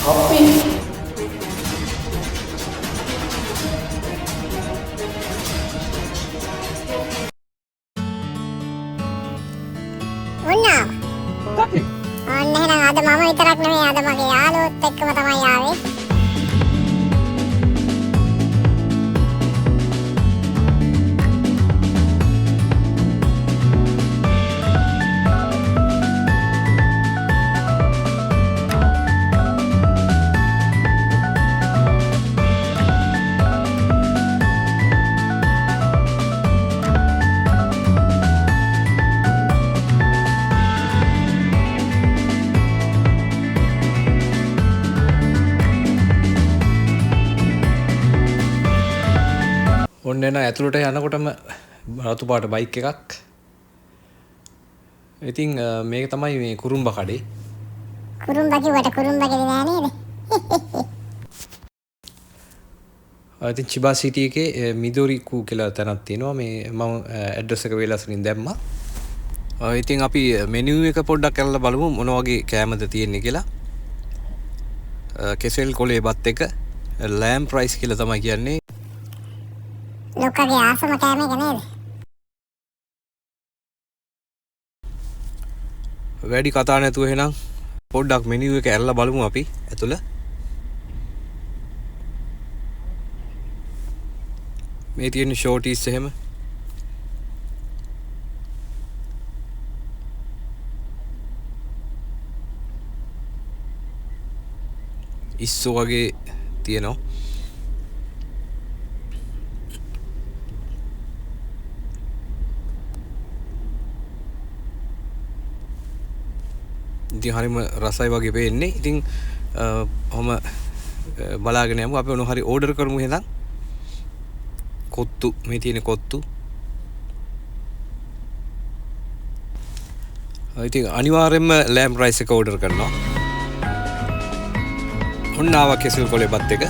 අපි ඔන්නා අපි ඔන්න එහෙනම් අද මම විතරක් නෙමෙයි අද මගේ යාළුවොත් එක්කම තමයි ආවේ. ඔන්න එන ඇතුළට යනකොටම රතු පාට බයික් එකක්. ඉතින් මේක තමයි මේ කුරුම්බ කඩේ. කුරුම්බා කිව්වට කුරුම්බා නෑ නේද? ඉතින් චිබා සිටි එකේ මිදෝරි කූ කියලා තැනක් තියෙනවා. මේ මම ඇඩ්‍රස් එක වේලාසලින් දැම්මා. ඉතින් අපි මෙනු එක පොඩ්ඩක් කරලා බලමු මොන වගේ කෑමද තියෙන්නේ කියලා. කෙසෙල් කොලේ බත් එක ලෑම් ප්‍රයිස් කියලා තමයි කියන්නේ. ලොක්කගේ ආසම කෑම එක නේද? වැඩි කතා නැතුව එහෙනම් පොඩ්ඩක් මෙනු එක ඇරලා බලමු අපි ඇතුළ. මේ තියෙන ෂෝටිස් එහෙම. ඉස්සෝ වගේ තියෙනවා. ඉතින් හරිම රසයි වගේ පේන්නේ. ඉතින් ඔහම බලාගෙන යමු. අපි මොනවා හරි ඕඩර් කරමු එහෙනම්. කොත්තු මේ තියෙන කොත්තු. ඉතින් අනිවාර්යෙන්ම ලෑම් රයිස් එක ඕඩර් කරනවා. ඔන්න ආවා කෙසෙල් කොලේ බත් එක.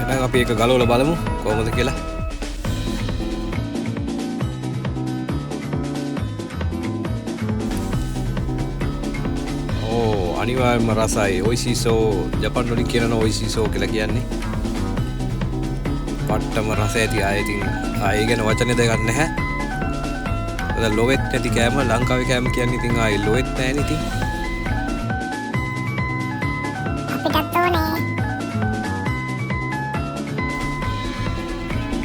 එහෙනම් අපි ඒක ගලවලා බලමු කොහොමද කියලා. අනිවාර්යයෙන්ම රසයි. ඔයිසිසෝ ජපන් වලින් කියනවා ඔයිසිසෝ කියලා කියන්නේ. පට්ටම රස ඇති ආයෙ ඉතින් ආයෙ ගැන වචන දෙකක් නැහැ. අද ලොවෙත් නැති කෑම ලංකාවේ කෑම කියන්නේ ඉතින් ආයෙ ලොවෙත් නැහැ නේ ඉතින්. අපිටත් ඕනේ.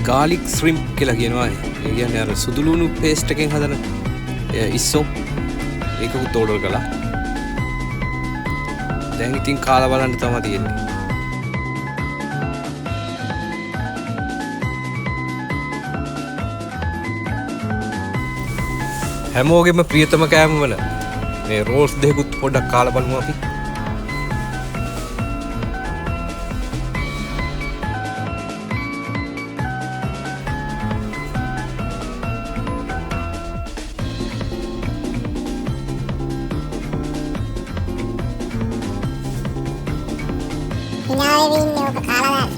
ගාලික් ශ්‍රිම්ප් කියලා කියනවා. ඒ කියන්නේ අර සුදුලුණු පේස්ට් එකෙන් හදන ඉස්සෝ ඒකකුත් ඕඩර් කළා. දැන් ඉතින් කාලා බලන්න තමයි තියෙන්නේ. හැමෝගෙම ප්‍රියතම කෑම වල මේ රෝල්ස් දෙකකුත් පොඩ්ඩක් කාලා බලමු අපි. හිනාවේ ඉන්නේ ඔබ කාලා දාන්න.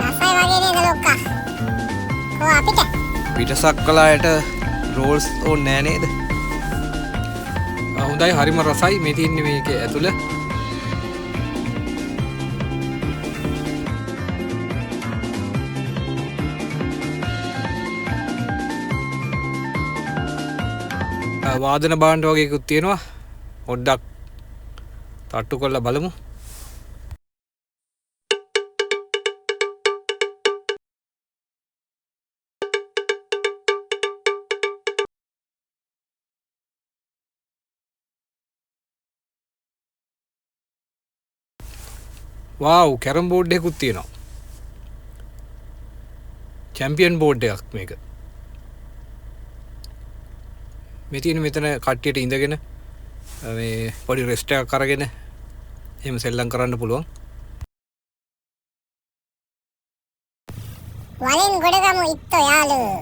රසයි වගේ නේද ලොක්කා? කො අපිට? පිටසක් කලායට රෝල්ස් ඕනේ නෑ නේද? හොඳයි හරිම රසයි. මේ තියෙන්නේ මේකේ ඇතුළ. වාදන භාණ්ඩ වගේ එකකුත් තියෙනවා. පොඩ්ඩක් තට්ටු කරලා බලමු. වාව් කැරම් බෝඩ් එකකුත් තියෙනවා. චැම්පියන් බෝඩ් එකක් මේක. මේ තියෙන මෙතන කට්ටියට ඉඳගෙන මේ පොඩි රෙස්ට් එකක් අරගෙන එහෙම සෙල්ලම් කරන්න පුළුවන්. වලින් ගොඩගමු ඉත්තෝ යාළුවෝ.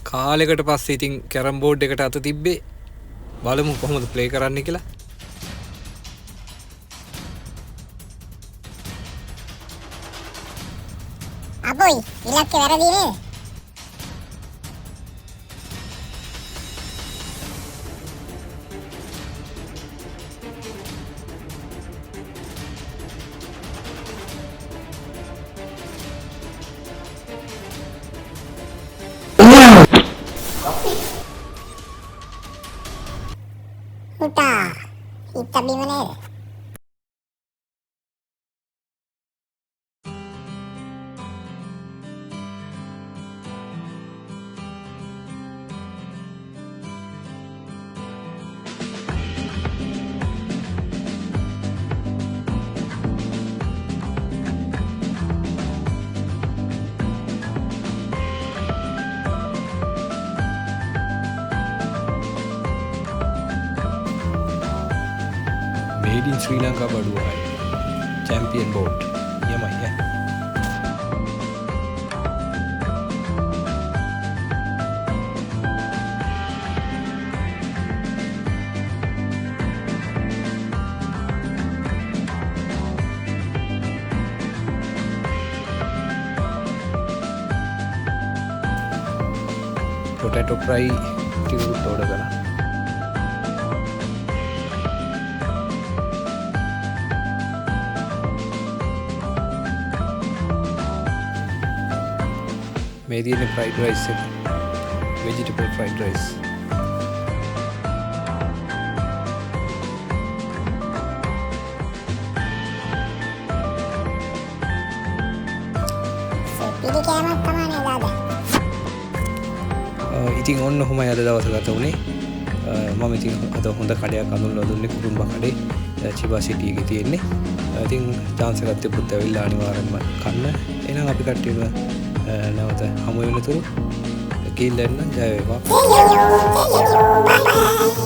කාලෙකට පස්සේ ඉතින් කැරම් බෝඩ් එකට අත තිබ්බේ. බලමු කොහොමද ප්ලේ කරන්න කියලා. අපොයි ඉලක්කේ වැරදි නේද? පුතා හිත බිම නේද? Made in Sri Lanka Baduai champion boat yamai potato fry ටිකකුත් order කරා. මේ තියෙන fried rice එක vegetable fried rice. පිළි කෑමක් තමයි දාදා. ඉතින් ඔන්න ඔහොමයි අද දවස ගත වුණේ. මම ඉතින් අද හොඳ කඩයක් අඳුන්ලා දුන්නේ කුරුම්බ කඩේ චිබා සිටි එකේ තියෙන්නේ. ඉතින් chance එකක් තිබුත් ඇවිල්ලා අනිවාර්යෙන්ම කන්න. එහෙනම් අපි කට්ටියම නැවත හමු වෙනතුරු ගිහින් දැන්න ජය වේවා. Bye bye.